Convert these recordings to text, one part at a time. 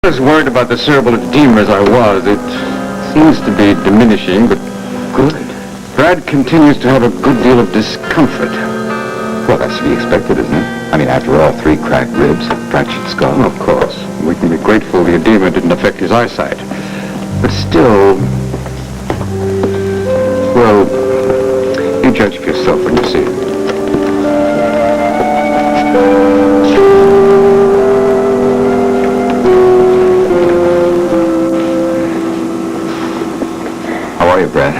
As worried about the cerebral edema as I was, it seems to be diminishing, but good. Brad continues to have a good deal of discomfort. Well, that's to be expected, isn't it? I mean, after all, 3 cracked ribs, fractured skull. Of course. We can be grateful the edema didn't affect his eyesight. But still, well, you judge for yourself when you see it. How are you, Brad?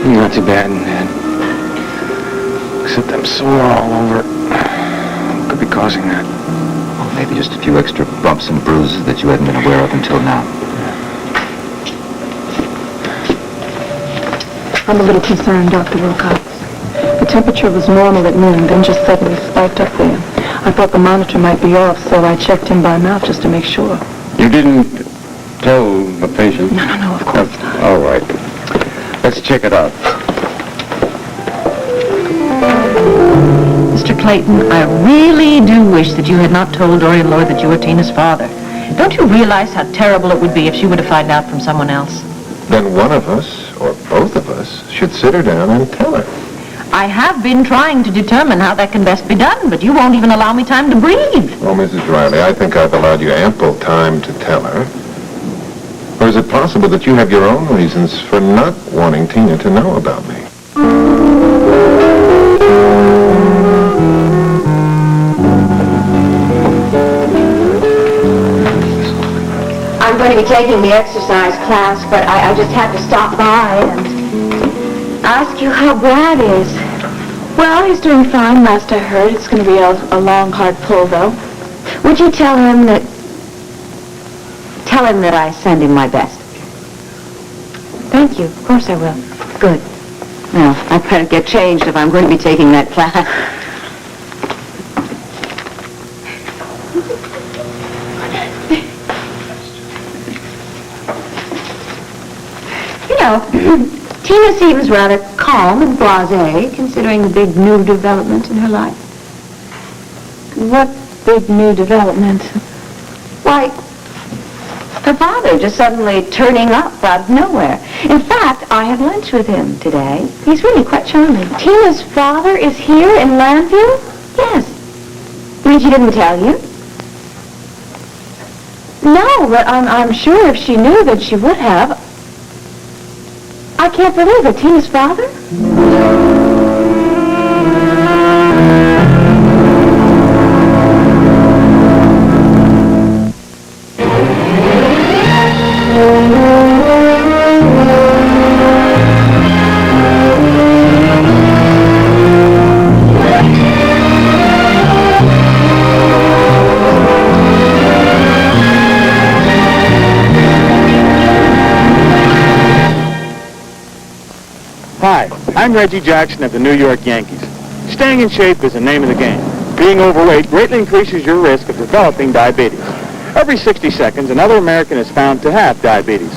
Not too bad, Ned. Except I'm sore all over. What could be causing that? Well, maybe just a few extra bumps and bruises that you hadn't been aware of until now. I'm a little concerned, Dr. Wilcox. The temperature was normal at noon, then just suddenly spiked up there. I thought the monitor might be off, so I checked him by mouth just to make sure. You didn't tell the patient? No, of course not. All right. Let's check it out. Mr. Clayton, I really do wish that you had not told Dorian Lord that you were Tina's father. Don't you realize how terrible it would be if she were to find out from someone else? Then one of us, or both of us, should sit her down and tell her. I have been trying to determine how that can best be done, but you won't even allow me time to breathe. Well, Mrs. Riley, I think I've allowed you ample time to tell her. Or is it possible that you have your own reasons for not wanting Tina to know about me? I'm going to be taking the exercise class, but I just had to stop by and ask you how Brad is. Well, he's doing fine, last I heard. It's going to be a long, hard pull, though. Would you tell him that I send him my best? Thank you. Of course I will. Good. Well, I better get changed if I'm going to be taking that class. You know, Tina seems rather calm and blasé, considering the big new development in her life. What big new development? Why, her father just suddenly turning up out of nowhere. In fact, I had lunch with him today. He's really quite charming. Tina's father is here in Landview? Yes. You mean she didn't tell you? No, but I'm sure if she knew that she would have. I can't believe it. Tina's father? Hi, I'm Reggie Jackson of the New York Yankees. Staying in shape is the name of the game. Being overweight greatly increases your risk of developing diabetes. Every 60 seconds, another American is found to have diabetes.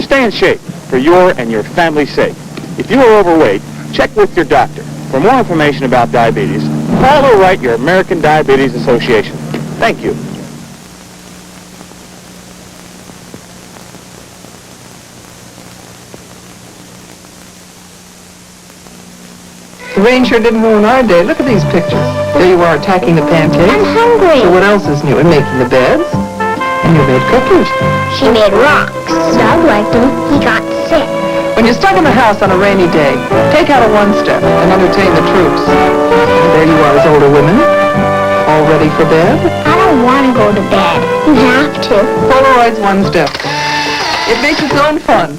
Stay in shape for your and your family's sake. If you are overweight, check with your doctor. For more information about diabetes, call or write your American Diabetes Association. Thank you. The rain sure didn't ruin our day. Look at these pictures. There you are attacking the pancakes. I'm hungry. So what else is new? And making the beds. And you made cookies. She made rocks. Doug liked them. He got sick. When you're stuck in the house on a rainy day, take out a one-step and entertain the troops. And there you are as older women, all ready for bed. I don't want to go to bed. You have to. Polaroid's one step. It makes its own fun.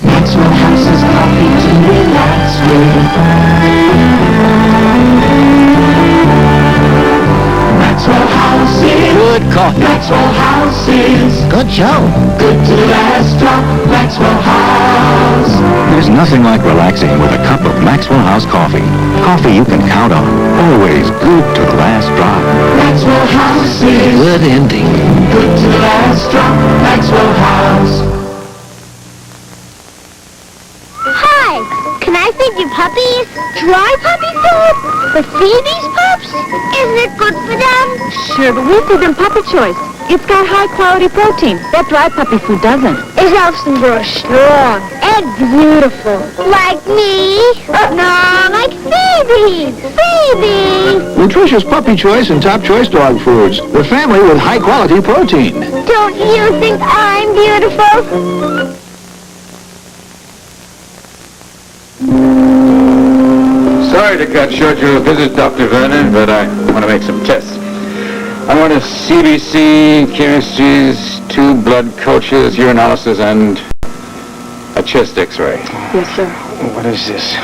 Maxwell House's coffee to relax with. Maxwell House is Good coffee. Maxwell House is Good show. good to the last drop. Maxwell House. There's nothing like relaxing with a cup of Maxwell House coffee. Coffee you can count on. Always good to the last drop. Maxwell House is Good ending. good to the last drop. Maxwell House. Hi. Can Can I feed you puppies? Dry puppy food? For Phoebe's pups? Isn't it good for them? Sure, but we feed them Puppy Choice. It's got high-quality protein. That dry puppy food doesn't. It helps them grow strong and beautiful. Like me? No, like Phoebe. Phoebe! Nutritious Puppy Choice and Top Choice dog foods. The family with high-quality protein. Don't you think I'm beautiful? Sorry to cut short your visit, Dr. Vernon, but I want to make some tests. I want a CBC, chemistries, 2 blood cultures, urinalysis, and a chest X-ray. Yes, sir. What is this?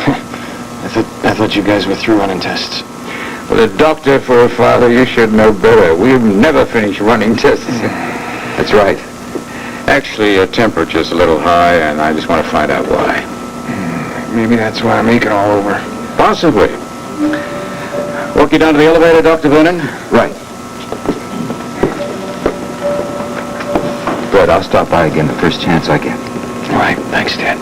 I thought you guys were through running tests. Well, a doctor for a father, you should know better. We've never finished running tests. That's right. Actually, your temperature's a little high, and I just want to find out why. Maybe that's why I'm aching all over. Possibly. Walk you down to the elevator, Dr. Vernon? Right. Good, I'll stop by again the first chance I get. All right, thanks, Ted.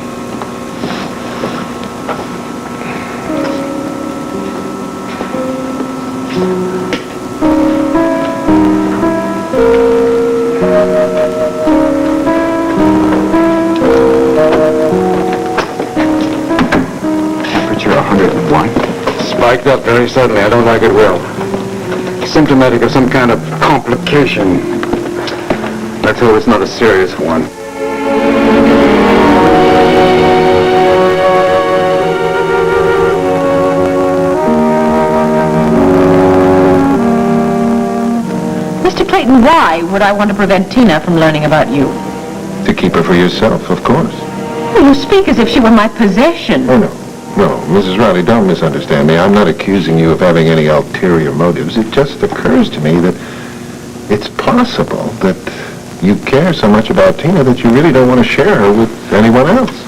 Temperature 101. Spiked up very suddenly. I don't like it well. Symptomatic of some kind of complication. Let's hope it's not a serious one. Mr. Clayton, why would I want to prevent Tina from learning about you? To keep her for yourself, of course. Well, you speak as if she were my possession. Oh, no. No, Mrs. Riley, don't misunderstand me. I'm not accusing you of having any ulterior motives. It just occurs to me that it's possible that you care so much about Tina that you really don't want to share her with anyone else.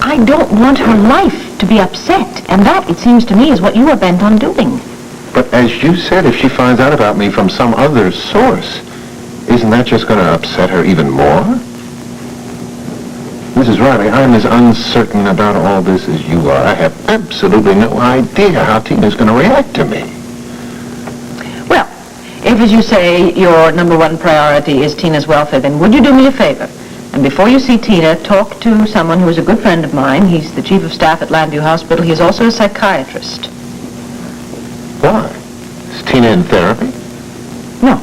I don't want her life to be upset, and that, it seems to me, is what you are bent on doing. But as you said, if she finds out about me from some other source, isn't that just going to upset her even more? Mrs. Riley, I'm as uncertain about all this as you are. I have absolutely no idea how Tina's going to react to me. Well, if, as you say, your number one priority is Tina's welfare, then would you do me a favor? And before you see Tina, talk to someone who is a good friend of mine. He's the chief of staff at Landview Hospital. He is also a psychiatrist. Why? Is Tina in therapy? No,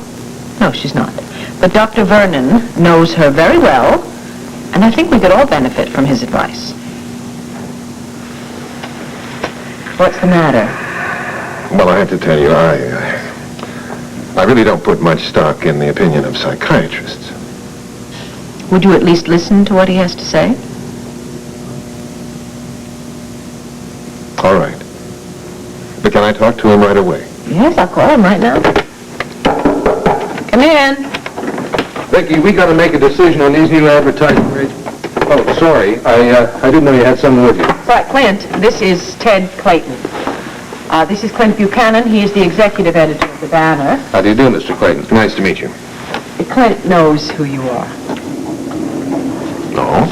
she's not. But Dr. Vernon knows her very well, and I think we could all benefit from his advice. What's the matter? Well, I have to tell you, I really don't put much stock in the opinion of psychiatrists. Would you at least listen to what he has to say? All right. But can I talk to him right away? Yes, I'll call him right now. Come in. Viki, we got to make a decision on these new advertising rates. Oh, sorry. I didn't know you had someone with you. Right, Clint, this is Ted Clayton. This is Clint Buchanan. He is the executive editor of the Banner. How do you do, Mr. Clayton? Nice to meet you. Clint knows who you are. No?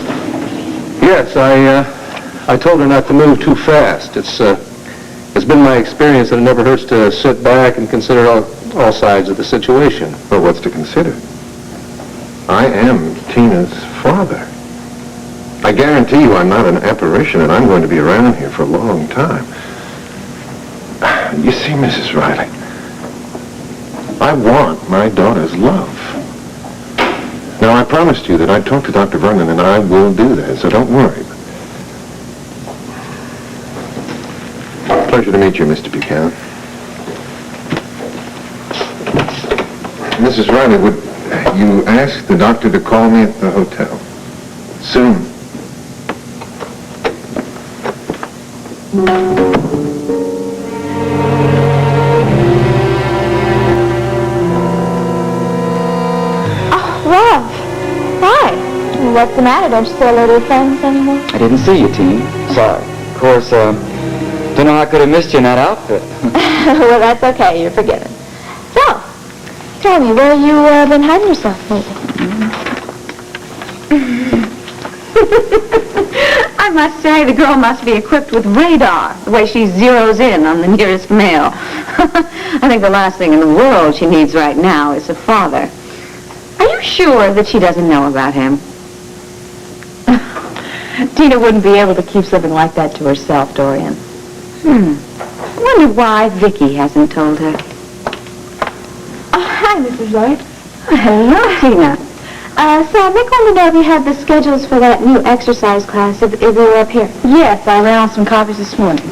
Yes, I told her not to move too fast. It's been my experience that it never hurts to sit back and consider all sides of the situation. Well, what's to consider? I am Tina's father. I guarantee you I'm not an apparition, and I'm going to be around here for a long time. You see, Mrs. Riley, I want my daughter's love. Now, I promised you that I'd talk to Dr. Vernon, and I will do that, so don't worry. Pleasure to meet you, Mr. Buchanan. Mrs. Riley, would you ask the doctor to call me at the hotel? Soon. Love. Why? What's the matter? Don't you see our little friends anymore? I didn't see you, Teen. Sorry. Of course, don't know how I could have missed you in that outfit. Well, that's okay. You're forgiven. So, tell me, where you been hiding yourself lately? I'm must say the girl must be equipped with radar, the way she zeroes in on the nearest male. I think the last thing in the world she needs right now is a father. Are you sure that she doesn't know about him? Tina wouldn't be able to keep something like that to herself, Dorian. I wonder why Viki hasn't told her. Oh, hi, Mrs. Lloyd. Oh, hello, Tina. So Mick wanted to know if you had the schedules for that new exercise class, if they were up here. Yes, I ran off some copies this morning.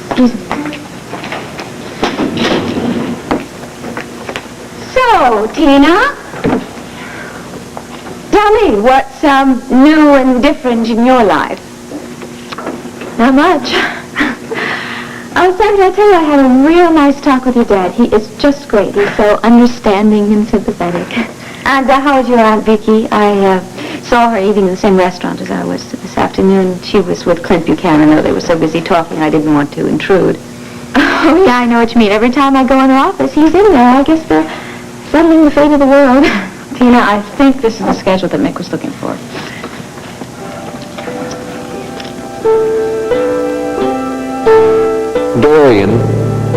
Excuse me. So, Tina, tell me what's new and different in your life. Not much. Oh, Sandra, I tell you, I had a real nice talk with your dad. He is just great. He's so understanding and sympathetic. And how is your Aunt Viki? I saw her eating in the same restaurant as I was this afternoon. She was with Clint Buchanan, though they were so busy talking I didn't want to intrude. Oh, yeah, I know what you mean. Every time I go in her office, he's in there. I guess they're settling the fate of the world. Tina, I think this is the schedule that Mick was looking for. Dorian,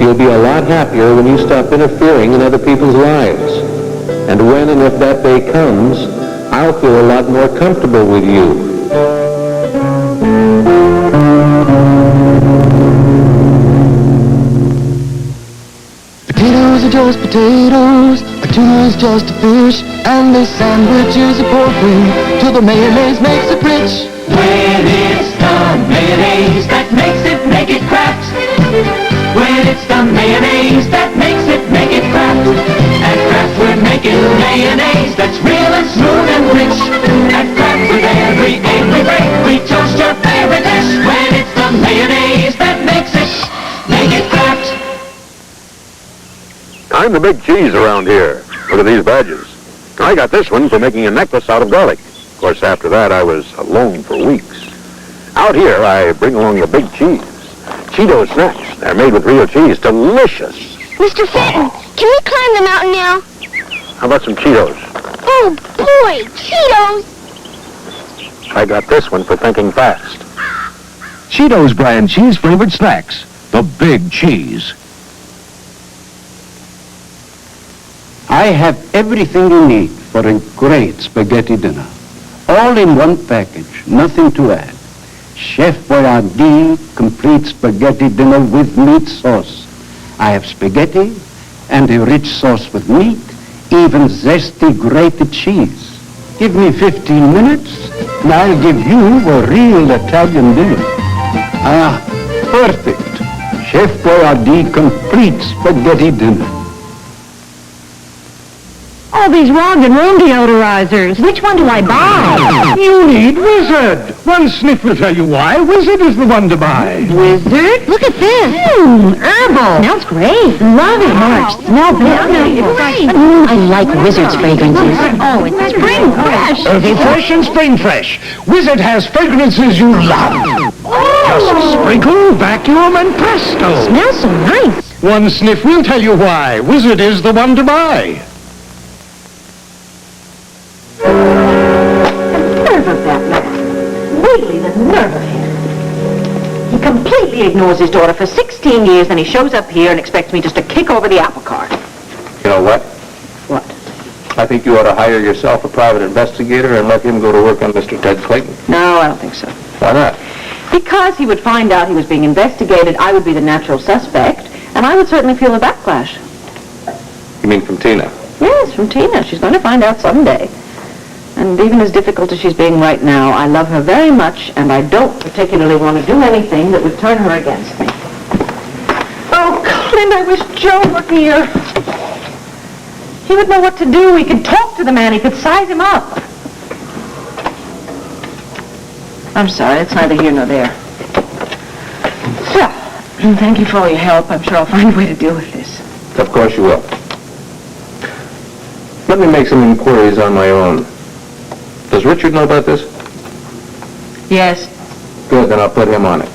you'll be a lot happier when you stop interfering in other people's lives. And when and if that day comes, I'll feel a lot more comfortable with you. Potatoes are just potatoes, a tuna is just a fish, and this sandwich is a pork wing, till the mayonnaise makes it rich. When it's the mayonnaise that makes it, make it craft. When it's the mayonnaise that makes it, make it craft. At Kraft we're making mayonnaise that's real and smooth and rich. At Kraft with every egg we break, we toast your favorite dish. When it's the mayonnaise that makes it, make it Kraft. I'm the big cheese around here. Look at these badges. I got this one for making a necklace out of garlic. Of course, after that, I was alone for weeks. Out here, I bring along the big cheese. Cheeto snacks. They're made with real cheese. Delicious. Mr. Fenton, can we climb the mountain now? How about some Cheetos? Oh, boy, Cheetos! I got this one for thinking fast. Cheetos brand cheese-flavored snacks. The big cheese. I have everything you need for a great spaghetti dinner. All in one package, nothing to add. Chef Boyardee complete spaghetti dinner with meat sauce. I have spaghetti and a rich sauce with meat, even zesty grated cheese. Give me 15 minutes and I'll give you a real Italian dinner. Ah, perfect. Chef Boyardee complete spaghetti dinner. All these rugs and room deodorizers. Which one do I buy? You need Wizard. One sniff will tell you why. Wizard is the one to buy. Wizard? Look at this. Herbal. Smells great. Love it, March. Smell great. I like Wizard's fragrances. Oh, it's spring fresh. Earthy fresh and spring fresh. Wizard has fragrances you love. Just sprinkle, vacuum, and presto. Smells so nice. One sniff will tell you why. Wizard is the one to buy. Really, the nerve of him. He completely ignores his daughter for 16 years, then he shows up here and expects me just to kick over the apple cart. You know what? What? I think you ought to hire yourself a private investigator and let him go to work on Mr. Ted Clayton. No, I don't think so. Why not? Because he would find out he was being investigated, I would be the natural suspect, and I would certainly feel a backlash. You mean from Tina? Yes, from Tina. She's going to find out someday. And even as difficult as she's being right now, I love her very much, and I don't particularly want to do anything that would turn her against me. Oh, Clint, I wish Joe were here. He would know what to do. He could talk to the man. He could size him up. I'm sorry. It's neither here nor there. So, thank you for all your help. I'm sure I'll find a way to deal with this. Of course you will. Let me make some inquiries on my own. Does Richard know about this? Yes. Good, then I'll put him on it.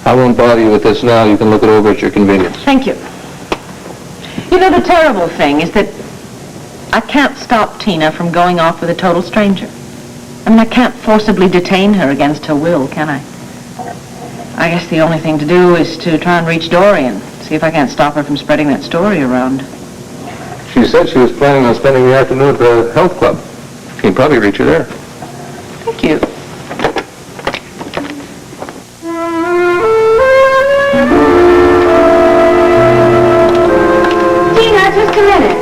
I won't bother you with this now. You can look it over at your convenience. Thank you. You know, the terrible thing is that I can't stop Tina from going off with a total stranger. I mean, I can't forcibly detain her against her will, can I? I guess the only thing to do is to try and reach Dorian, see if I can't stop her from spreading that story around. She said she was planning on spending the afternoon at the health club. You can probably reach her there. Thank you. Tina, just a minute.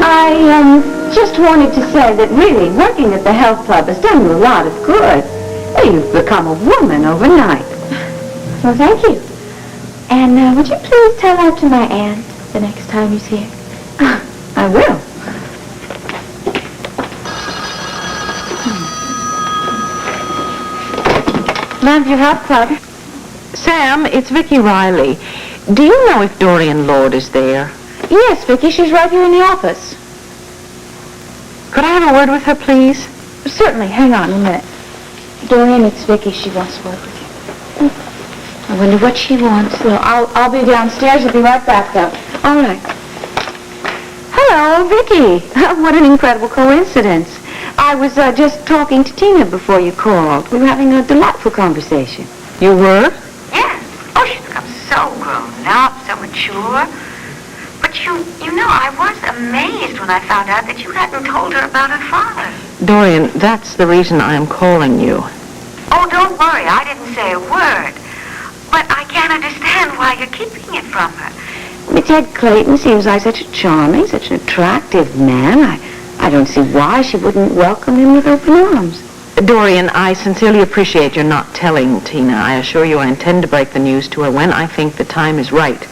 I just wanted to say that really working at the health club has done you a lot of good. Well, you've become a woman overnight. Well, thank you. And would you please tell that to my aunt the next time you see her? I will. Lambview Health Club. Sam, it's Viki Riley. Do you know if Dorian Lord is there? Yes, Viki, she's right here in the office. Could I have a word with her, please? Certainly. Hang on a minute. Dorian, it's Viki. She wants to work with you. I wonder what she wants. Well, I'll be downstairs. I'll be right back, though. All right. Hello, Viki. What an incredible coincidence. I was just talking to Tina before you called. We were having a delightful conversation. You were? Yes. Oh, she's become so grown up, so mature. But you know, I was amazed when I found out that you hadn't told her about her father. Dorian, that's the reason I am calling you. Oh, don't worry. I didn't say a word. But I can't understand why you're keeping it from her. Ted Clayton seems like such a charming, such an attractive man. I don't see why she wouldn't welcome him with open arms. Dorian, I sincerely appreciate your not telling Tina. I assure you I intend to break the news to her when I think the time is right.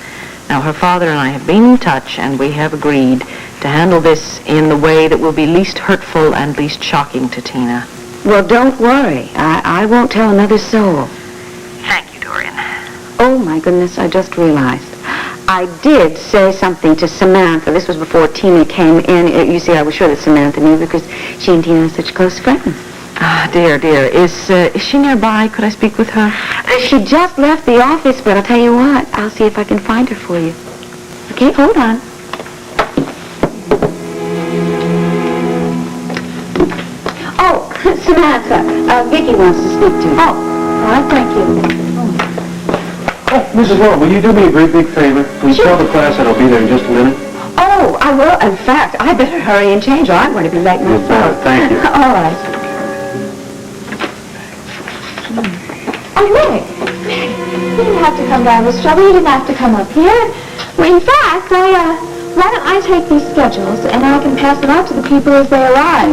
Now, her father and I have been in touch, and we have agreed to handle this in the way that will be least hurtful and least shocking to Tina. Well, don't worry. I won't tell another soul. Thank you, Dorian. Oh, my goodness, I just realized. I did say something to Samantha. This was before Tina came in. You see, I was sure that Samantha knew because she and Tina are such close friends. Ah, dear. Is she nearby? Could I speak with her? She just left the office, but I'll tell you what. I'll see if I can find her for you. Okay, hold on. Oh, Samantha, Viki wants to speak to you. Oh, all right, thank you. Oh, Mrs. Lord, will you do me a great big favor? Will you tell the class that I'll be there in just a minute? Oh, I will. In fact, I better hurry and change or I'm going to be late myself. Thank you. All right. Oh, Mick, you didn't have to come down this trouble. You didn't have to come up here. Well, in fact, why don't I take these schedules and I can pass them out to the people as they arrive.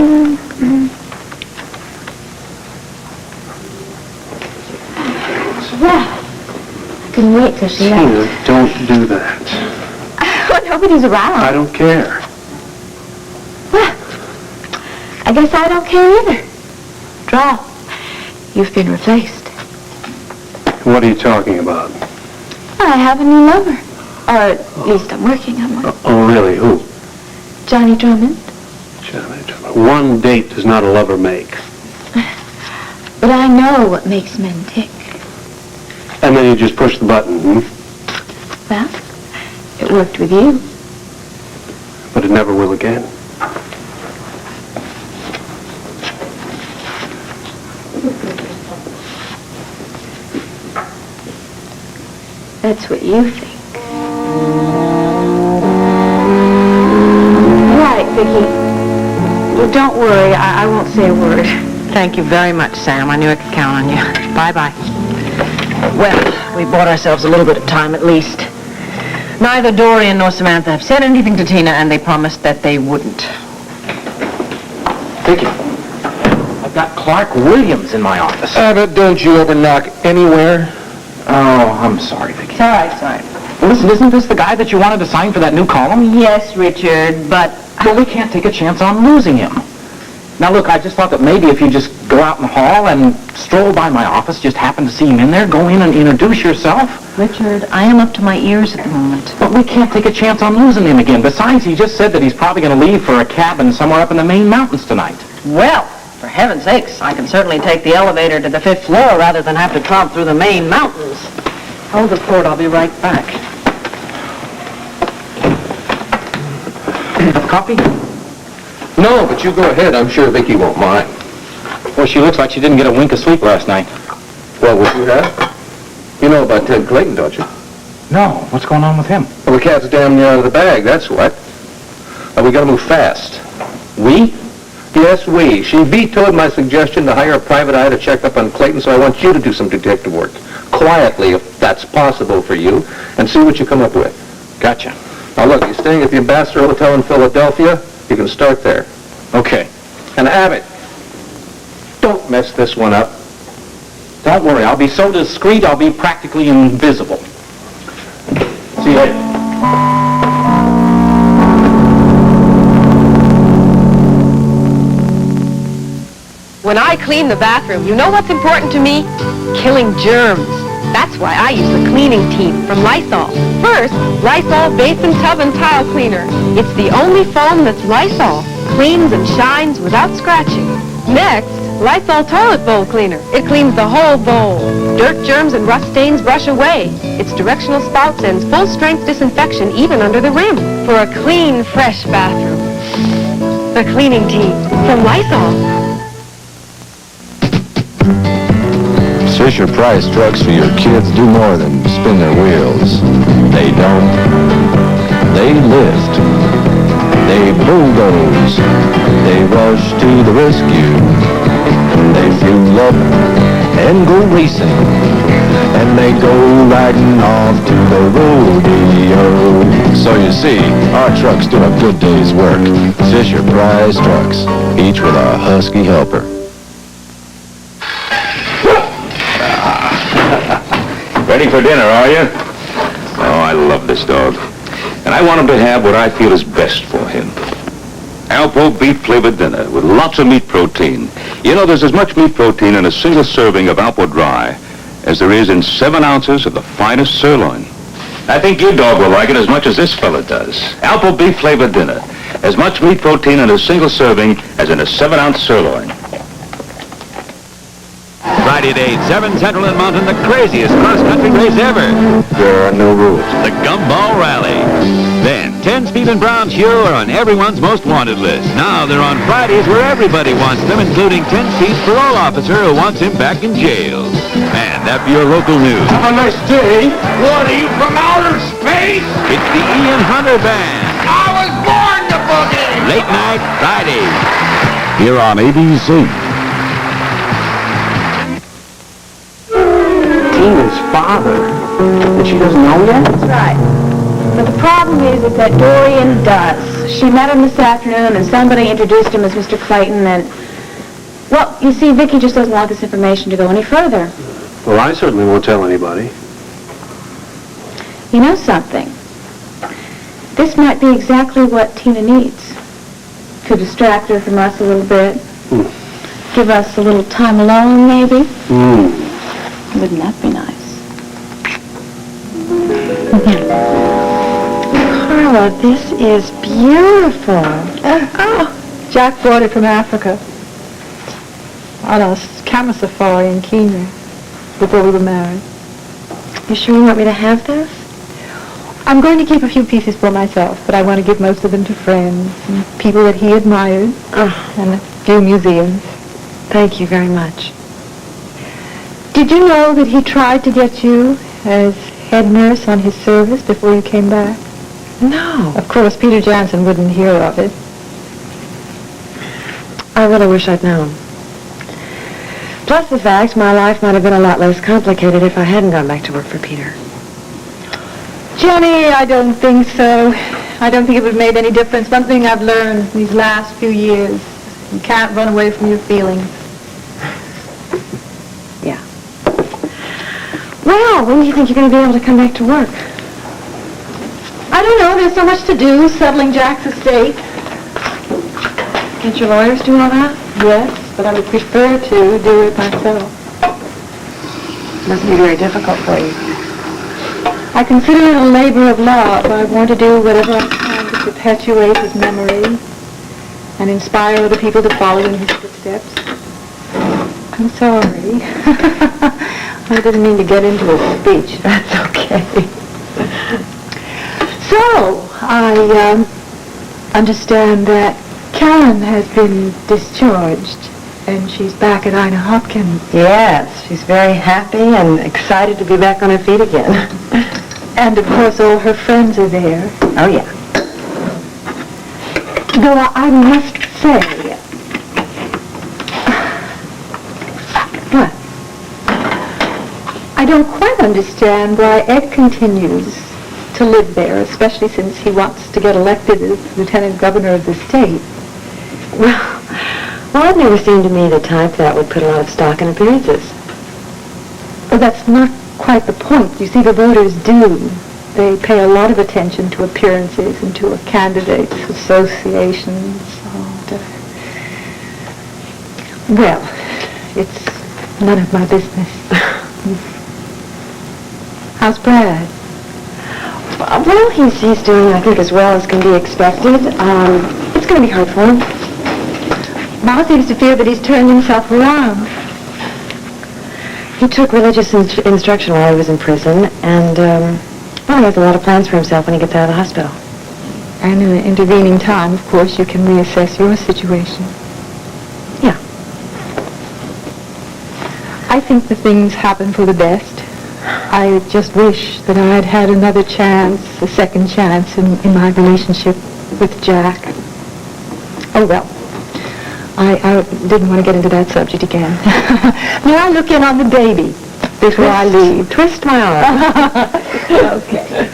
Well, I couldn't wait till she left. Tina, don't do that. Well, nobody's around. I don't care. Well, I guess I don't care either. Draw, you've been replaced. What are you talking about? I have a new lover. Or at least I'm working on one. Oh, really? Who? Johnny Drummond. Johnny Drummond. One date does not a lover make. But I know what makes men tick. And then you just push the button, Well, it worked with you. But it never will again. That's what you think. Right, Viki. Well, don't worry. I won't say a word. Thank you very much, Sam. I knew I could count on you. Bye-bye. Well, we bought ourselves a little bit of time at least. Neither Dorian nor Samantha have said anything to Tina, and they promised that they wouldn't. Viki, I've got Clark Williams in my office. Abbott, don't you ever knock anywhere? Oh, I'm sorry, Viki. It's all right, sorry. Well, listen, isn't this the guy that you wanted to sign for that new column? Yes, Richard, but... Well, we can't take a chance on losing him. Now, look, I just thought that maybe if you just go out in the hall and stroll by my office, just happen to see him in there, go in and introduce yourself. Richard, I am up to my ears at the moment. But we can't take a chance on losing him again. Besides, he just said that he's probably going to leave for a cabin somewhere up in the Maine mountains tonight. Well, for heaven's sakes, I can certainly take the elevator to the 5th floor rather than have to tromp through the Maine mountains. Hold the fort, I'll be right back. Have coffee? No, but you go ahead. I'm sure Viki won't mind. Well, she looks like she didn't get a wink of sleep last night. What would you have? You know about Ted Clayton, don't you? No. What's going on with him? Well, the cat's damn near out of the bag, that's what. We gotta move fast. We? Yes, we. She vetoed my suggestion to hire a private eye to check up on Clayton, so I want you to do some detective work. Quietly, if that's possible for you, and see what you come up with. Gotcha. Now look, you're staying at the Ambassador Hotel in Philadelphia. You can start there. Okay. And Abbott, don't mess this one up. Don't worry. I'll be so discreet, I'll be practically invisible. See you later. When I clean the bathroom, you know what's important to me? Killing germs. That's why I use the cleaning team from Lysol. First, Lysol Basin Tub and Tile Cleaner. It's the only foam that's Lysol. Cleans and shines without scratching. Next, Lysol Toilet Bowl Cleaner. It cleans the whole bowl. Dirt, germs, and rust stains brush away. Its directional spout sends full-strength disinfection even under the rim. For a clean, fresh bathroom. The cleaning team from Lysol. Fisher-Price trucks for your kids do more than spin their wheels. They don't. They lift. They bulldoze. They rush to the rescue. They fuel up and go racing. And they go riding off to the rodeo. So you see, our trucks do a good day's work. Fisher-Price trucks, each with a husky helper. Ready for dinner, are you? Oh, I love this dog. And I want him to have what I feel is best for him. Alpo beef-flavored dinner with lots of meat protein. You know, there's as much meat protein in a single serving of Alpo Dry as there is in 7 ounces of the finest sirloin. I think your dog will like it as much as this fella does. Alpo beef-flavored dinner. As much meat protein in a single serving as in a 7-ounce sirloin. Friday at 8, 7 Central and Mountain, the craziest cross-country race ever. There are no rules. The Gumball Rally. Then, 10 Speed and Brown's Hero are on everyone's most wanted list. Now they're on Fridays where everybody wants them, including 10 Speed's parole officer who wants him back in jail. And that be your local news. Have a nice day. What are you, from outer space? It's the Ian Hunter Band. I was born to boogie. Late night Fridays. Here on ABC. Tina's father. And she doesn't know yet? That's right. But the problem is that Dorian does. She met him this afternoon, and somebody introduced him as Mr. Clayton, and... Well, you see, Viki just doesn't want this information to go any further. Well, I certainly won't tell anybody. You know something? This might be exactly what Tina needs. To distract her from us a little bit. Give us a little time alone, maybe. Wouldn't that be nice? Carla, this is beautiful. Oh, Jack brought it from Africa on a camel safari in Kenya before we were married. You sure you want me to have this? I'm going to keep a few pieces for myself, but I want to give most of them to friends and people that he admired and a few museums. Thank you very much. Did you know that he tried to get you as head nurse on his service before you came back? No. Of course, Peter Jansen wouldn't hear of it. I really wish I'd known. Plus the fact my life might have been a lot less complicated if I hadn't gone back to work for Peter. Jenny, I don't think so. I don't think it would have made any difference. One thing I've learned these last few years, you can't run away from your feelings. Yeah. Well, when do you think you're going to be able to come back to work? I don't know. There's so much to do, settling Jack's estate. Can't your lawyers do all that? Yes, but I would prefer to do it myself. Must be very difficult for you. I consider it a labor of love. I want to do whatever I can to perpetuate his memory and inspire other people to follow in his footsteps. I'm sorry. I didn't mean to get into a speech. That's okay. So, I understand that Karen has been discharged, and she's back at Ina Hopkins. Yes, she's very happy and excited to be back on her feet again. And, of course, all her friends are there. Oh, yeah. Though I must say... What? I don't quite understand why Ed continues to live there, especially since he wants to get elected as lieutenant governor of the state. Well, Ed never seemed to me the type that would put a lot of stock in appearances. Well, that's not quite the point. You see, the voters do. They pay a lot of attention to appearances and to a candidate's associations. Well, it's none of my business. How's Brad? Well, he's doing, I think, as well as can be expected. It's going to be hard for him. Ma seems to feel that he's turned himself around. He took religious instruction while he was in prison, and, well, he has a lot of plans for himself when he gets out of the hospital. And in the intervening time, of course, you can reassess your situation. Yeah. I think the things happen for the best. I just wish that I had had another chance, a second chance in my relationship with Jack. Oh, well. I didn't want to get into that subject again. May I look in on the baby before I leave? Twist my arm. Okay.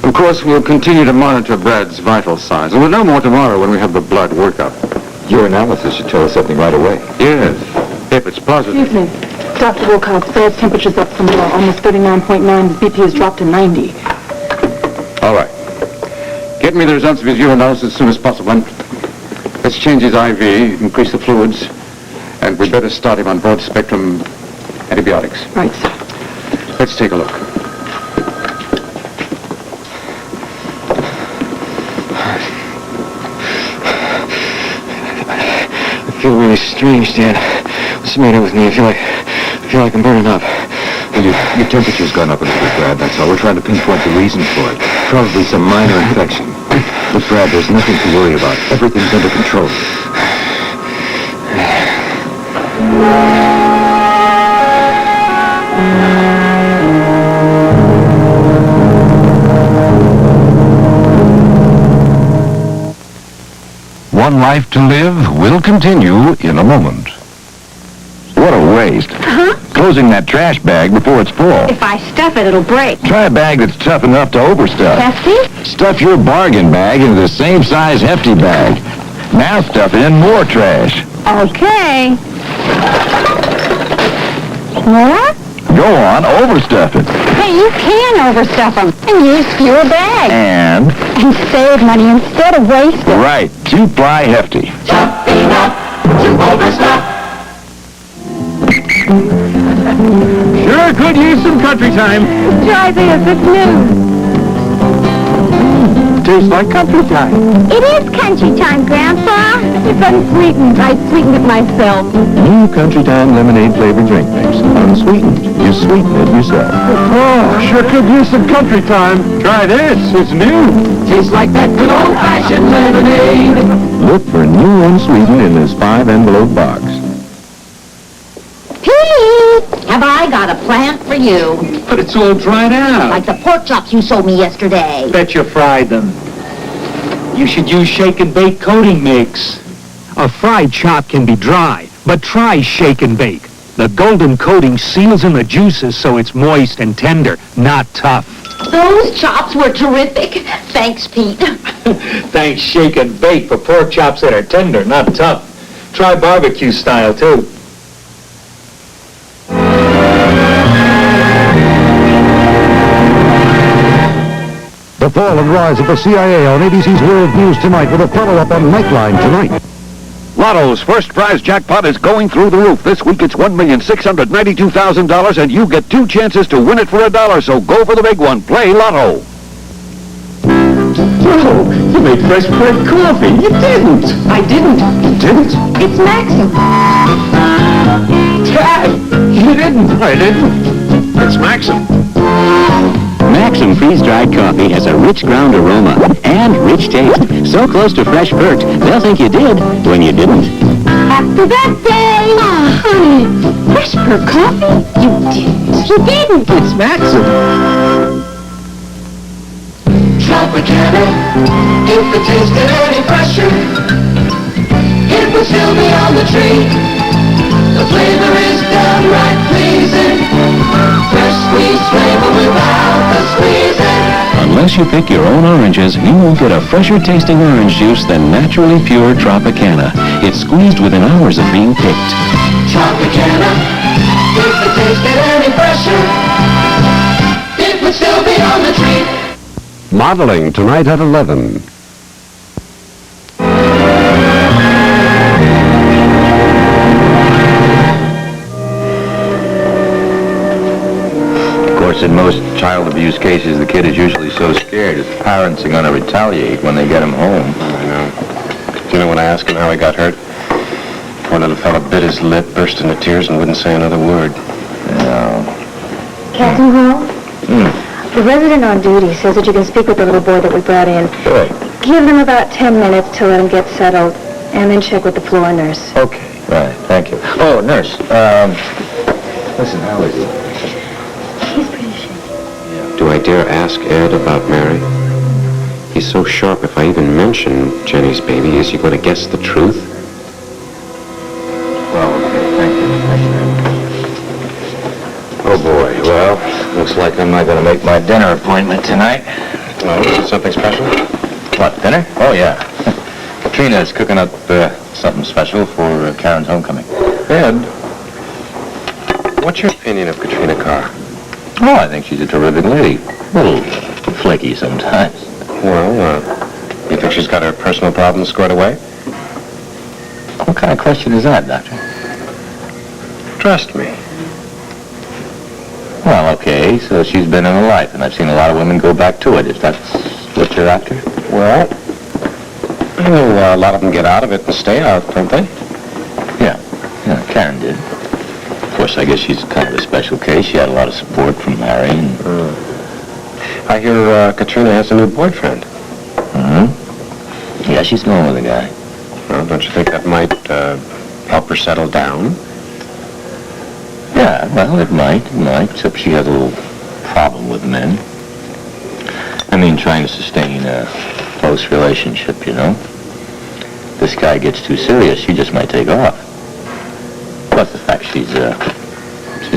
Of course, we'll continue to monitor Brad's vital signs, and we'll know more tomorrow when we have the blood workup. Your analysis should tell us something right away. Yes, if it's positive. Excuse me. Dr. Wilcox, Brad's temperature's up some more, almost 39.9. His BP has dropped to 90. All right. Get me the results of his urinalysis as soon as possible. And let's change his IV, increase the fluids, and we'd better start him on broad-spectrum antibiotics. Right, sir. Let's take a look. I feel really strange, Dad. What's the matter with me? I feel like I'm burning up. Well, your temperature's gone up a little bit, Brad, that's all. We're trying to pinpoint the reason for it. Probably some minor infection. But, Brad, there's nothing to worry about. Everything's under control. One Life to Live will continue in a moment. What a waste. Closing that trash bag before it's full. If I stuff it, it'll break. Try a bag that's tough enough to overstuff. Hefty? Stuff your bargain bag into the same size hefty bag. Now stuff in more trash. Okay. More? Go on, overstuff it. Hey, you can overstuff them and use fewer bags. And save money instead of wasting. right, 2-ply hefty. Tough enough to overstuff. Sure could use some country time. Try this, it's new. Tastes like country time. It is country time, Grandpa. It's unsweetened. I sweetened it myself. New Country Time lemonade flavored drink mix. Unsweetened. You sweeten it yourself. Oh, sure could use some country time. Try this. It's new. Tastes like that good old-fashioned lemonade. Look for new unsweetened in this 5-envelope box. Here Pete! Have I got a plant for you? But it's all dried out. Like the pork chops you sold me yesterday. Bet you fried them. You should use shake and bake coating mix. A fried chop can be dry, but try shake and bake. The golden coating seals in the juices so it's moist and tender, not tough. Those chops were terrific. Thanks, Pete. Thanks shake and bake for pork chops that are tender, not tough. Try barbecue style, too. The fall and rise of the CIA on ABC's World News Tonight with a follow-up on Nightline tonight. Lotto's first prize jackpot is going through the roof. This week it's $1,692,000, and you get 2 chances to win it for $1. So go for the big one. Play Lotto. Whoa, you made fresh bread coffee. You didn't. I didn't. You didn't? It's Maxim. Dad, you didn't. I didn't. It's Maxim. Maxim freeze-dried coffee has a rich ground aroma and rich taste. So close to fresh perked, they'll think you did when you didn't. Happy birthday! Oh, honey. Fresh per coffee? You didn't. You didn't. It's Maxim. Tropicana, if it tasted any fresher, it would still be on the tree. The flavor is downright pleasing, fresh squeezed flavor without the squeezing. Unless you pick your own oranges, you won't get a fresher tasting orange juice than naturally pure Tropicana. It's squeezed within hours of being picked. Tropicana, if it tasted any fresher, it would still be on the tree. Modeling tonight at 11. Of course, in most child abuse cases, the kid is usually so scared his parents are going to retaliate when they get him home. I know. Do you know when I asked him how he got hurt? Poor little fella bit his lip, burst into tears, and wouldn't say another word. Yeah. Captain Hall? The resident on duty says that you can speak with the little boy that we brought in. Good. Give them about 10 minutes to let him get settled, and then check with the floor nurse. Okay. Right. Thank you. Oh, nurse. Listen, how is he? He's pretty shaky. Do I dare ask Ed about Mary? He's so sharp if I even mention Jenny's baby. Is he going to guess the truth? Well, okay. Thank you. Oh, boy. Well, looks like I'm not going to make my dinner appointment tonight. Oh, is it something special? What, dinner? Oh, yeah. Katrina's cooking up something special for Karen's homecoming. Ed, what's your opinion of Katrina Carr? Oh, I think she's a terrific lady. A little flaky sometimes. Well, you think she's got her personal problems squared away? What kind of question is that, Doctor? Trust me. Well, okay, so she's been in a life, and I've seen a lot of women go back to it, if that's what you're after. Well, you know, a lot of them get out of it and stay out, don't they? Yeah, Karen did. Of course, I guess she's kind of a special case. She had a lot of support from Harry. And... I hear Katrina has a new boyfriend. Yeah, she's going with a guy. Well, don't you think that might help her settle down? Yeah, well, it might, except she has a little problem with men. I mean, trying to sustain a close relationship, you know. This guy gets too serious, she just might take off. Plus the fact she's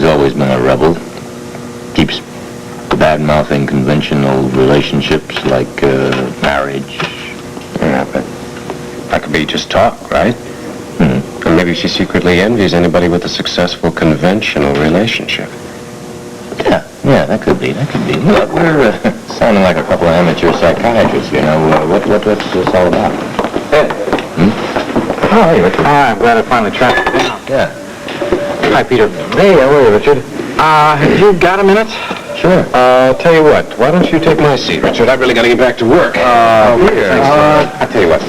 always been a rebel. Keeps bad-mouthing conventional relationships like marriage. Yeah, but that could be just talk, right? And maybe she secretly envies anybody with a successful conventional relationship. Yeah, that could be. Look, we're sounding like a couple of amateur psychiatrists, you know. What's this all about? Ed. Oh, hey, Richard. Hi, I'm glad I finally tracked you down. Yeah. Hi, Peter. Hey, how are you, Richard? Have you got a minute? Sure. Tell you what, why don't you take my seat, Richard? I've really got to get back to work. Here. I'll tell you what,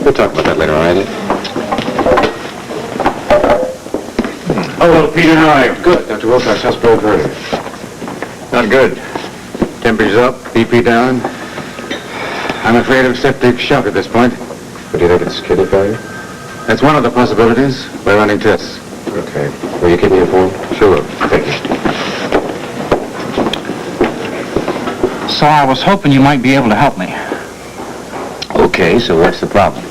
we'll talk about that later, all right? Hello, Peter. How are you? Good. Dr. Wilcox, how's Bill Vernon? Not good. Temperature's up, BP down. I'm afraid of septic shock at this point. What do you think, it's kidney failure? That's one of the possibilities. We're running tests. Okay. Will you keep me informed? Sure. Thank you. So I was hoping you might be able to help me. Okay, so what's the problem?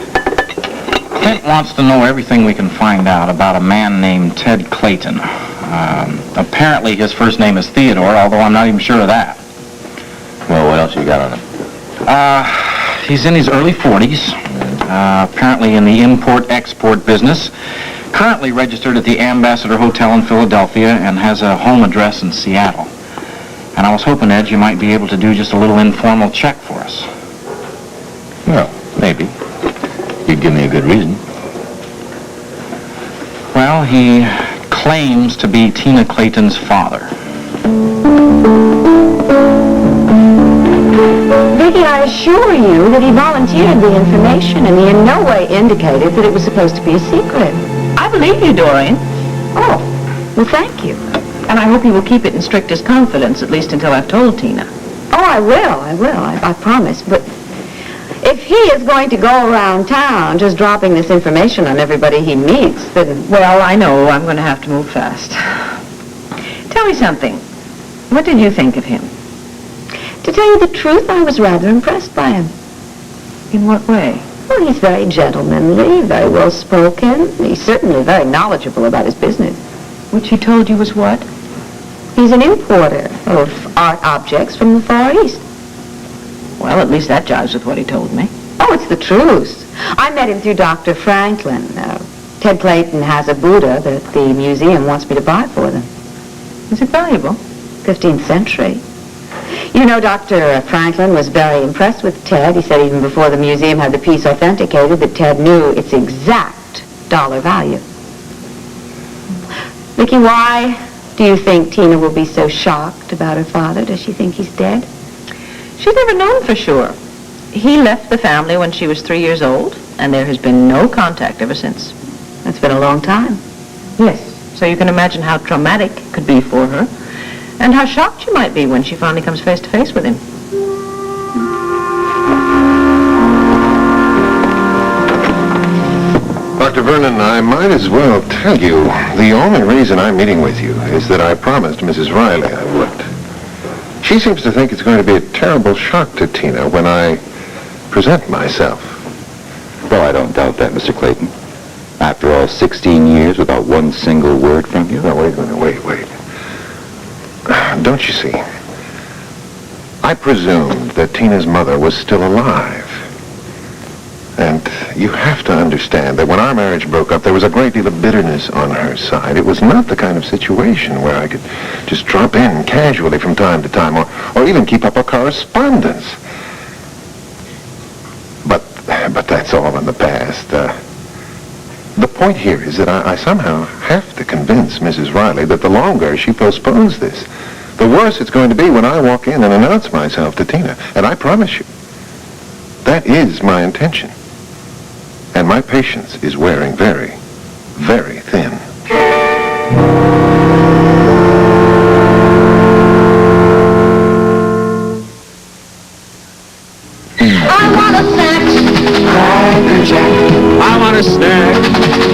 Clint wants to know everything we can find out about a man named Ted Clayton. Apparently his first name is Theodore, although I'm not even sure of that. Well, what else you got on him? He's in his early 40s, apparently in the import-export business, currently registered at the Ambassador Hotel in Philadelphia, and has a home address in Seattle. And I was hoping, Ed, you might be able to do just a little informal check for us. Well, maybe. You'd give me a good reason. Well, he claims to be Tina Clayton's father. Viki, I assure you that he volunteered the information and he in no way indicated that it was supposed to be a secret. I believe you, Dorian. Oh, well, thank you. And I hope you will keep it in strictest confidence, at least until I've told Tina. Oh, I will, I promise. But if he is going to go around town just dropping this information on everybody he meets, then... Well, I know I'm going to have to move fast. Tell me something. What did you think of him? To tell you the truth, I was rather impressed by him. In what way? Well, he's very gentlemanly, very well-spoken. He's certainly very knowledgeable about his business. Which he told you was what? He's an importer of art objects from the Far East. Well, at least that jives with what he told me. Oh, it's the truth. I met him through Dr. Franklin. Ted Clayton has a Buddha that the museum wants me to buy for them. Is it valuable? 15th century. You know, Dr. Franklin was very impressed with Ted. He said even before the museum had the piece authenticated that Ted knew its exact dollar value. Viki, why do you think Tina will be so shocked about her father? Does she think he's dead? She's never known for sure. He left the family when she was 3 years old, and there has been no contact ever since. That's been a long time. Yes. So you can imagine how traumatic it could be for her, and how shocked she might be when she finally comes face to face with him. Dr. Vernon, I might as well tell you, the only reason I'm meeting with you is that I promised Mrs. Riley I would. She seems to think it's going to be a terrible shock to Tina when I present myself. Well, I don't doubt that, Mr. Clayton. After all, 16 years without one single word from you? No, wait a minute, wait. Don't you see? I presumed that Tina's mother was still alive. And you have to understand that when our marriage broke up, there was a great deal of bitterness on her side. It was not the kind of situation where I could just drop in casually from time to time or even keep up a correspondence. But that's all in the past. The point here is that I somehow have to convince Mrs. Riley that the longer she postpones this, the worse it's going to be when I walk in and announce myself to Tina. And I promise you, that is my intention. And my patience is wearing very, very thin. I want a snack. Cracker Jack. I want a snack.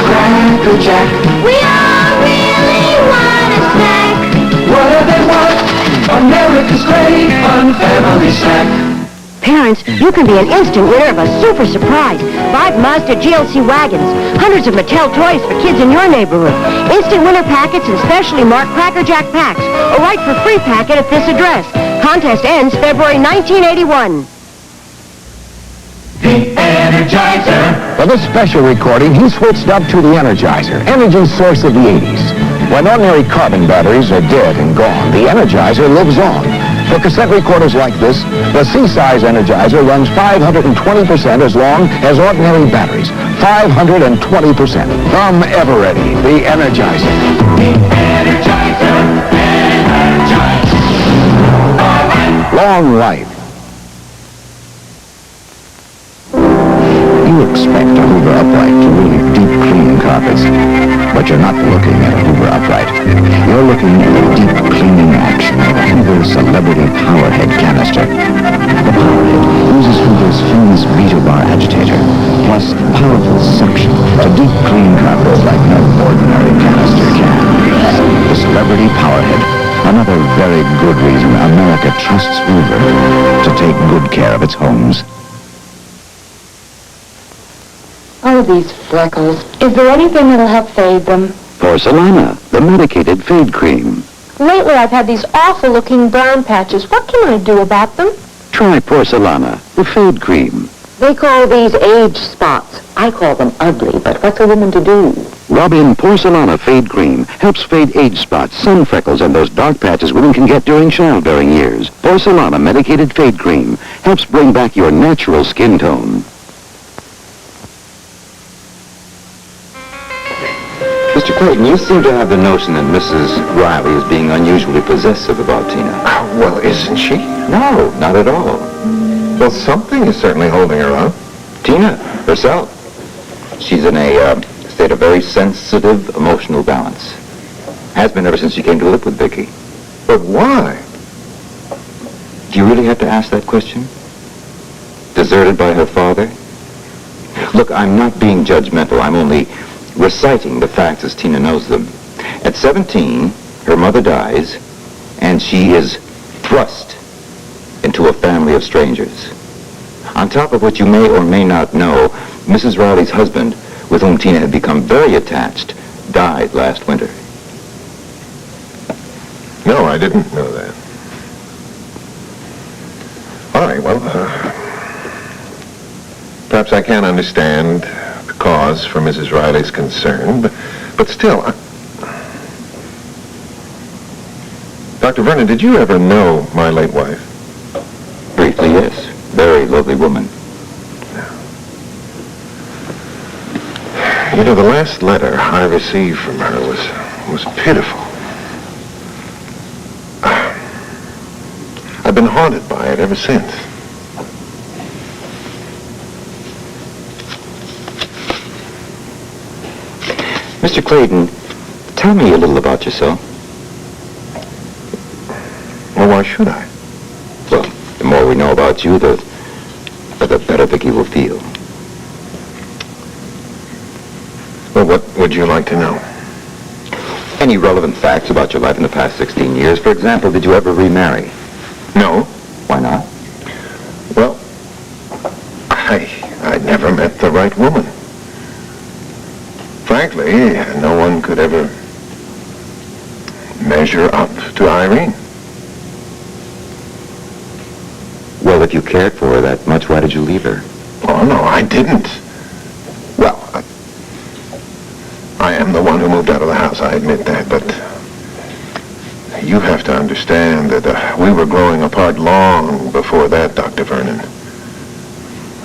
Cracker Jack. We all really want a snack. What do they want? America's great fun family snack. Parents, you can be an instant winner of a super surprise. 5 Mazda GLC wagons, hundreds of Mattel toys for kids in your neighborhood, instant winner packets and specially marked Cracker Jack packs, or write for free packet at this address. Contest ends February 1981. The Energizer. For this special recording, he switched up to the Energizer, energy source of the 80s. When ordinary carbon batteries are dead and gone, the Energizer lives on. For cassette recorders like this, the C-size Energizer runs 520% as long as ordinary batteries. 520%. From Eveready, the Energizer. The Energizer. Energize. All right. Long life. You expect a Hoover Upright to really deep clean carpets, but you're not looking at a Hoover Upright. You're looking at the deep cleaning action of a Hoover Celebrity Powerhead canister. The Powerhead uses Hoover's famous Beta Bar agitator, plus powerful suction to deep clean carpets like no ordinary canister. celebrity powerhead. Another very good reason America trusts Hoover to take good care of its homes. Oh, these freckles. Is there anything that'll help fade them? Porcelana, the medicated fade cream. Lately, I've had these awful-looking brown patches. What can I do about them? Try Porcelana, the fade cream. They call these age spots. I call them ugly, but what's a woman to do? Rub in Porcelana Fade Cream. Helps fade age spots, sun freckles, and those dark patches women can get during childbearing years. Porcelana Medicated Fade Cream helps bring back your natural skin tone. Mr. Clayton, you seem to have the notion that Mrs. Riley is being unusually possessive about Tina. Well, isn't she? No, not at all. Well, something is certainly holding her up. Tina, herself. She's in a state of very sensitive emotional balance. Has been ever since she came to live with Viki. But why? Do you really have to ask that question? Deserted by her father? Look, I'm not being judgmental. I'm only reciting the facts as Tina knows them. At 17, her mother dies, and she is thrust into a family of strangers. On top of what you may or may not know, Mrs. Riley's husband, with whom Tina had become very attached, died last winter. No, I didn't know that. All right, well, perhaps I can't understand the cause for Mrs. Riley's concern, but still, Dr. Vernon, did you ever know my late wife? Briefly, yes. Very lovely woman. You know, the last letter I received from her was pitiful. I've been haunted by it ever since. Mr. Clayton, tell me a little about yourself. Well, why should I? Well, the more we know about you, the better Viki will feel. Well, what would you like to know? Any relevant facts about your life in the past 16 years? For example, did you ever remarry? No. Why not? Well, I never met the right woman. Frankly, no one could ever measure up to Irene. Well, if you cared for her that much, why did you leave her? Oh, no, I didn't. Well, I am the one who moved out of the house, I admit that, but you have to understand that we were growing apart long before that, Dr. Vernon.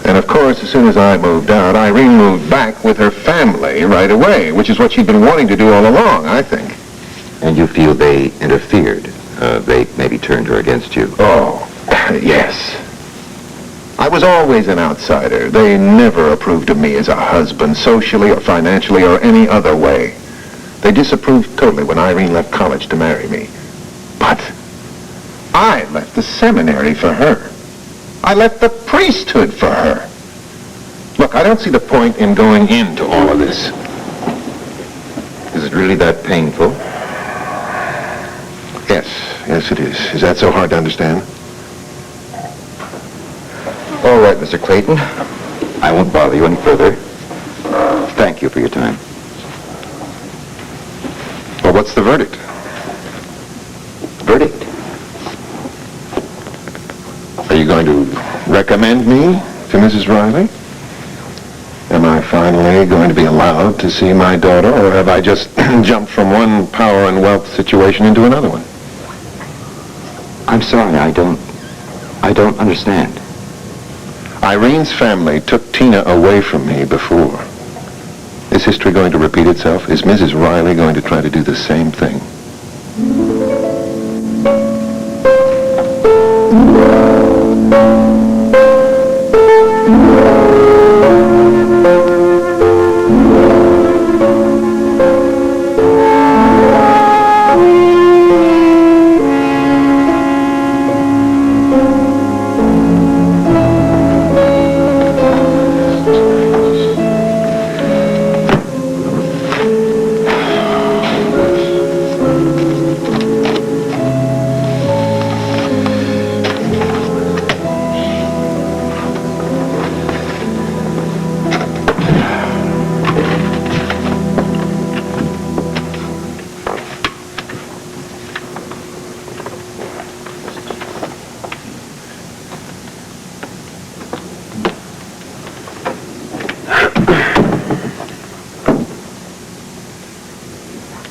And of course, as soon as I moved out, Irene moved back with her family right away, which is what she'd been wanting to do all along, I think. And you feel they interfered? They maybe turned her against you? Oh, yes. I was always an outsider. They never approved of me as a husband, socially or financially or any other way. They disapproved totally when Irene left college to marry me. But I left the seminary for her. I left the priesthood for her. Look, I don't see the point in going into all of this. Is it really that painful? Yes, it is. Is that so hard to understand? All right, Mr. Clayton. I won't bother you any further. Thank you for your time. Well, what's the verdict? Verdict? Are you going to recommend me to Mrs. Riley? Am I finally going to be allowed to see my daughter, or have I just jumped from one power and wealth situation into another one? I'm sorry, I don't understand. Irene's family took Tina away from me before. Is history going to repeat itself? Is Mrs. Riley going to try to do the same thing?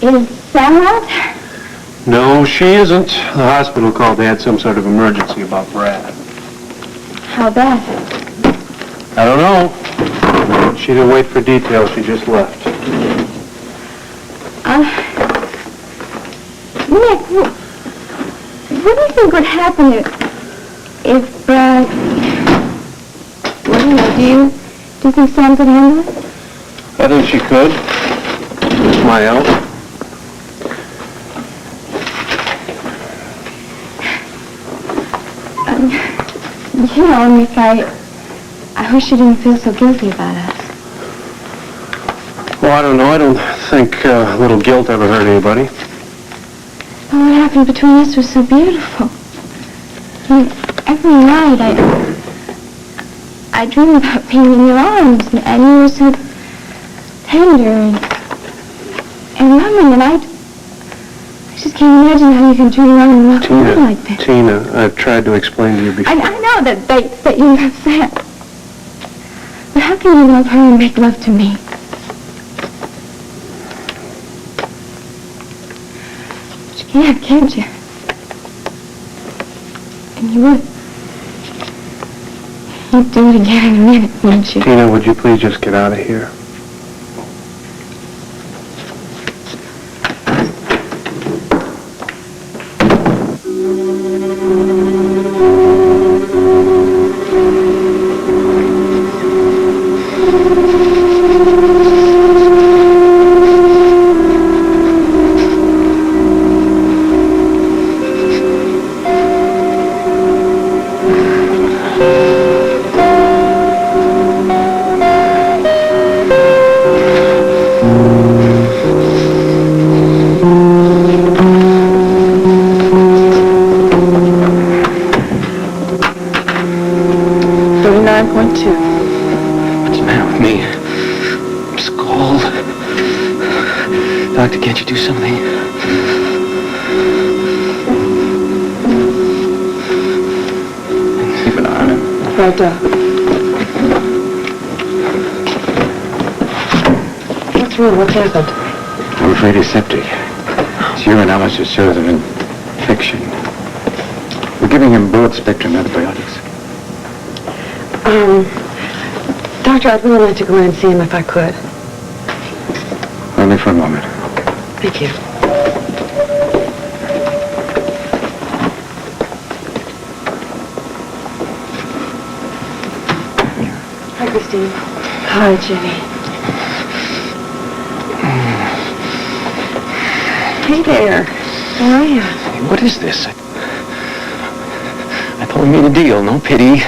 Is Sam out? No, she isn't. The hospital called. They had some sort of emergency about Brad. How bad? I don't know. She didn't wait for details. She just left. Nick, what do you think would happen if Brad... Well, do you think Sam could handle it? I think she could. With my help. Nick, I wish you didn't feel so guilty about us. Well, I don't know. I don't think a little guilt ever hurt anybody. But what happened between us was so beautiful. Every night I dream about being in your arms, and you were so tender and loving, and I just can't imagine how you can turn around and walk away like that. Tina, I've tried to explain to you before. I know that you love Sam. But how can you love her and make love to me? But you can't you? And you would. You'd do it again in a minute, wouldn't you? Tina, would you please just get out of here? What's the matter with me? I'm scald. Doctor, can't you do something? Keep an eye on him. Right, What's wrong? What's happened? I'm afraid he's septic. His urinalysis shows an infection. We're giving him broad-spectrum antibiotics. Doctor, I'd really like to go in and see him if I could. Only for a moment. Thank you. Hi, Christine. Hi, Jenny. Hey there. How are you? Hey, what is this? I thought we made a deal. No pity.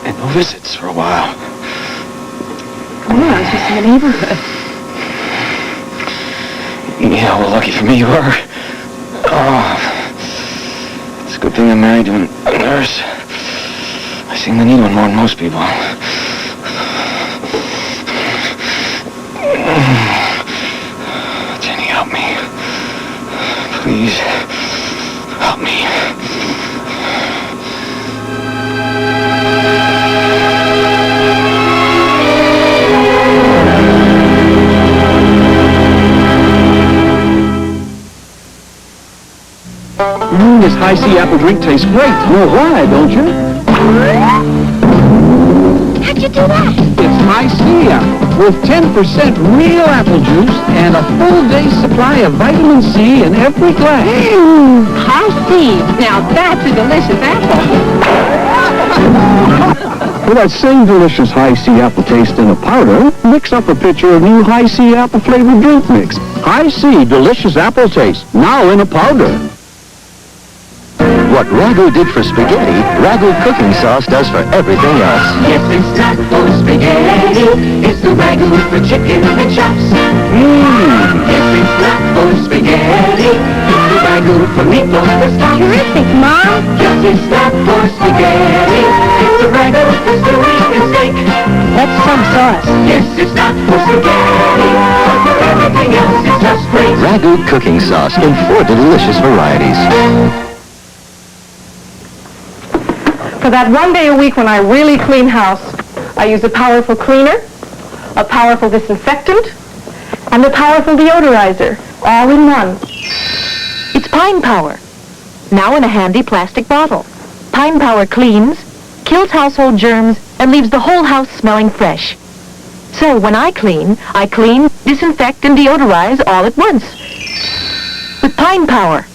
And no visits for a while. Oh, I was just in the neighborhood. Yeah, well, lucky for me you are. Oh, it's a good thing I'm married to a nurse. I seem to need one more than most people. Jenny, help me. Please, help me. This high C apple drink tastes great. You know why, don't you? How'd you do that? It's high C apple with 10% real apple juice and a full day's supply of vitamin C in every glass. High C. Now that's a delicious apple. For that same delicious high C apple taste in a powder, mix up a pitcher of new high C apple flavored drink mix. High C delicious apple taste, now in a powder. What ragu did for spaghetti, ragu cooking sauce does for everything else. Yes, it's not for spaghetti. It's the ragu for chicken and chops. Yes, it's not for spaghetti. It's the ragu for meatloaf for stops. Terrific, Mom. Yes, it's not for spaghetti. It's the ragu for stewie and steak. That's some sauce. Yes, it's not for spaghetti. But for everything else, it's just great. Ragu cooking sauce in 4 delicious varieties. For that one day a week when I really clean house, I use a powerful cleaner, a powerful disinfectant, and the powerful deodorizer, all in one. It's Pine Power, now in a handy plastic bottle. Pine Power cleans, kills household germs, and leaves the whole house smelling fresh. So when I clean, disinfect, and deodorize all at once. With Pine Power.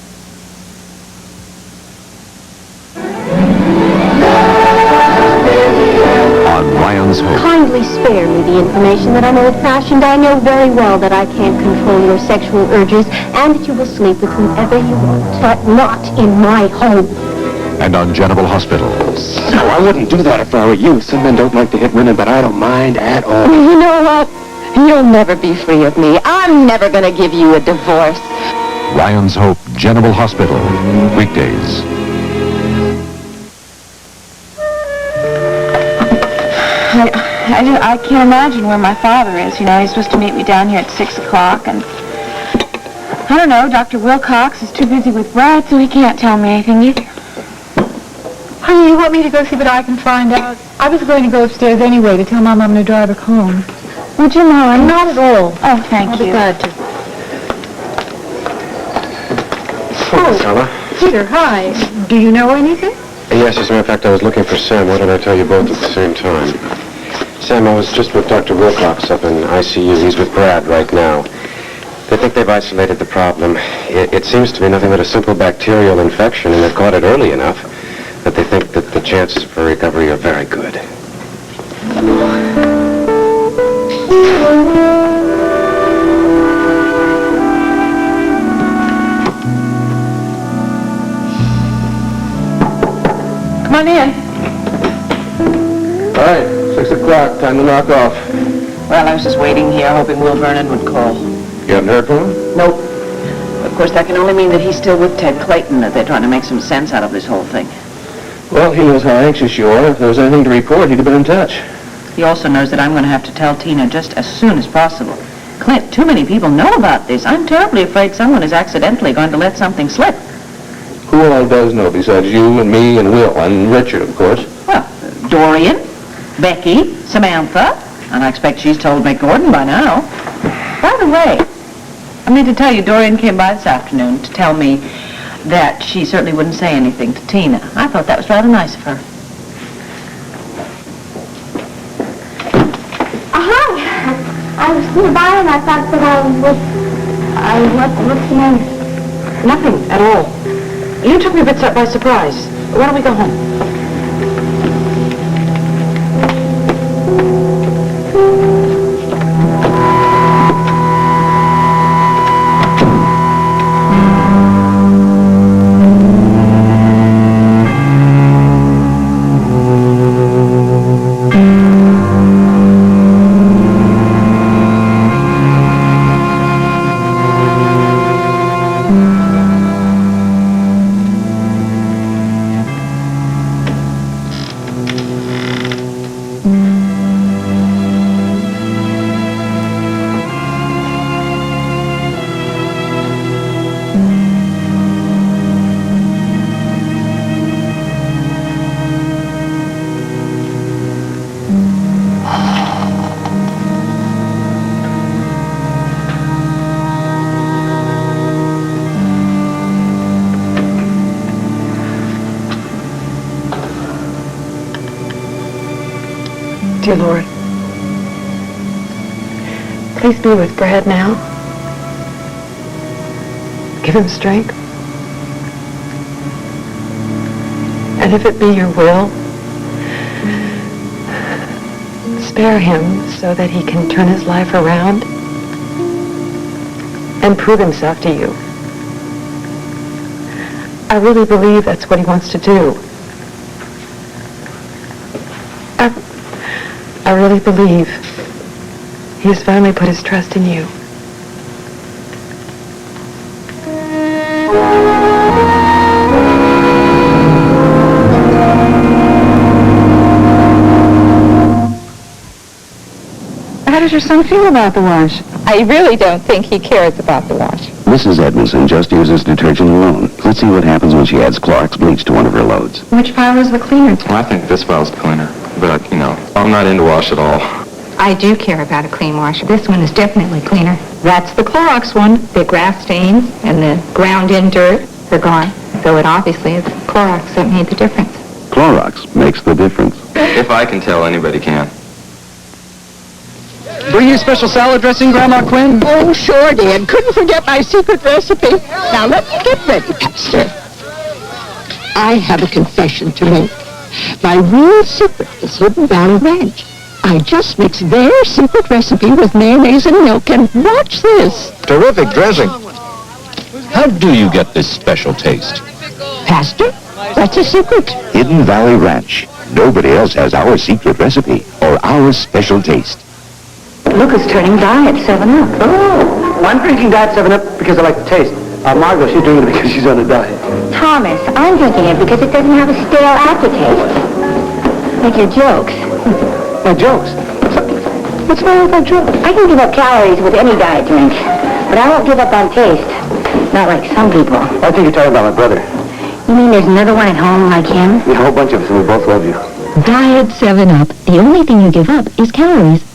On Ryan's Hope. Kindly spare me the information that I'm old-fashioned. I know very well that I can't control your sexual urges and that you will sleep with whomever you want, but not in my home. And on General Hospital. No, I wouldn't do that if I were you. Some men don't like to hit women, but I don't mind at all. You know what? You'll never be free of me. I'm never going to give you a divorce. Ryan's Hope, General Hospital. Weekdays. I can't imagine where my father is. You know, he's supposed to meet me down here at 6 o'clock, and I don't know, Dr. Wilcox is too busy with Brad, so he can't tell me anything either. Honey, you want me to go see what I can find out? I was going to go upstairs anyway to tell Mom I'm going to drive her home. Would you mind? Not at all. Oh, thank you. I'll be glad to. Carla. Peter, hi. Do you know anything? Yes, as a matter of fact, I was looking for Sam. Why did I tell you both at the same time? Sam, I was just with Dr. Wilcox up in ICU. He's with Brad right now. They think they've isolated the problem. It seems to be nothing but a simple bacterial infection, and they've caught it early enough that they think that the chances for recovery are very good. Come on in. All right, 6 o'clock, time to knock off. Well, I was just waiting here, hoping Will Vernon would call. You haven't heard from him? Nope. Of course, that can only mean that he's still with Ted Clayton, that they're trying to make some sense out of this whole thing. Well, he knows how anxious you are. If there was anything to report, he'd have been in touch. He also knows that I'm going to have to tell Tina just as soon as possible. Clint, too many people know about this. I'm terribly afraid someone is accidentally going to let something slip. Who all does know besides you and me and Will, and Richard, of course? Well, Dorian, Viki, Samantha, and I expect she's told Mick Gordon by now. By the way, I mean to tell you, Dorian came by this afternoon to tell me that she certainly wouldn't say anything to Tina. I thought that was rather nice of her. Hi. I was nearby and I thought that what's the name? Nothing at all. You took me a bit by surprise. Why don't we go home? Dear Lord, please be with Brad now. Give him strength. And if it be your will, spare him so that he can turn his life around and prove himself to you. I really believe that's what he wants to do. I really believe he has finally put his trust in you. How does your son feel about the wash? I really don't think he cares about the wash. Mrs. Edmondson just uses detergent alone. Let's see what happens when she adds Clark's bleach to one of her loads. Which file is the cleaner? Well, I think this file's cleaner, but, I'm not into wash at all. I do care about a clean wash. This one is definitely cleaner. That's the Clorox one. The grass stains and the ground-in dirt are gone. So it obviously is Clorox that made the difference. Clorox makes the difference. If I can tell, anybody can. Bring you special salad dressing, Grandma Quinn? Oh, sure did. Couldn't forget my secret recipe. Now, let me get ready, Pastor. I have a confession to make. My real secret is Hidden Valley Ranch. I just mix their secret recipe with mayonnaise and milk, and watch this. Terrific dressing. How do you get this special taste? Pastor, what's a secret? Hidden Valley Ranch. Nobody else has our secret recipe or our special taste. Look who's turning diet 7-Up. Oh, I'm drinking Diet 7-Up because I like the taste. Margot, she's doing it because she's on a diet. Thomas, I'm drinking it because it doesn't have a stale aftertaste. Like your jokes. My jokes? What's wrong with my jokes? I can give up calories with any diet drink, but I won't give up on taste. Not like some people. I think you're talking about my brother. You mean there's another one at home like him? Yeah, a whole bunch of us, and we both love you. Diet 7-Up. The only thing you give up is calories.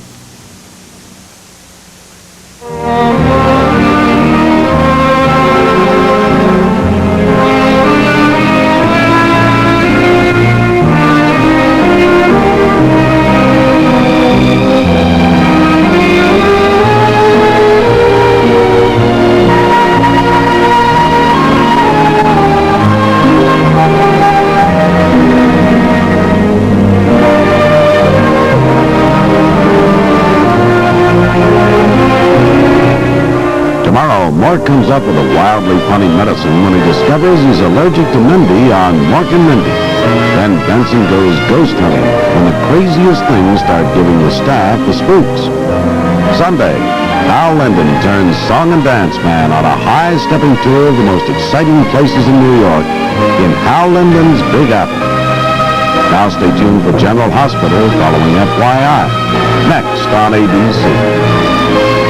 Mort comes up with a wildly funny medicine when he discovers he's allergic to Mindy on Mork and Mindy. Then Benson goes ghost hunting when the craziest things start giving the staff the spooks. Sunday, Hal Linden turns song and dance man on a high-stepping tour of the most exciting places in New York in Hal Linden's Big Apple. Now stay tuned for General Hospital following FYI. Next on ABC.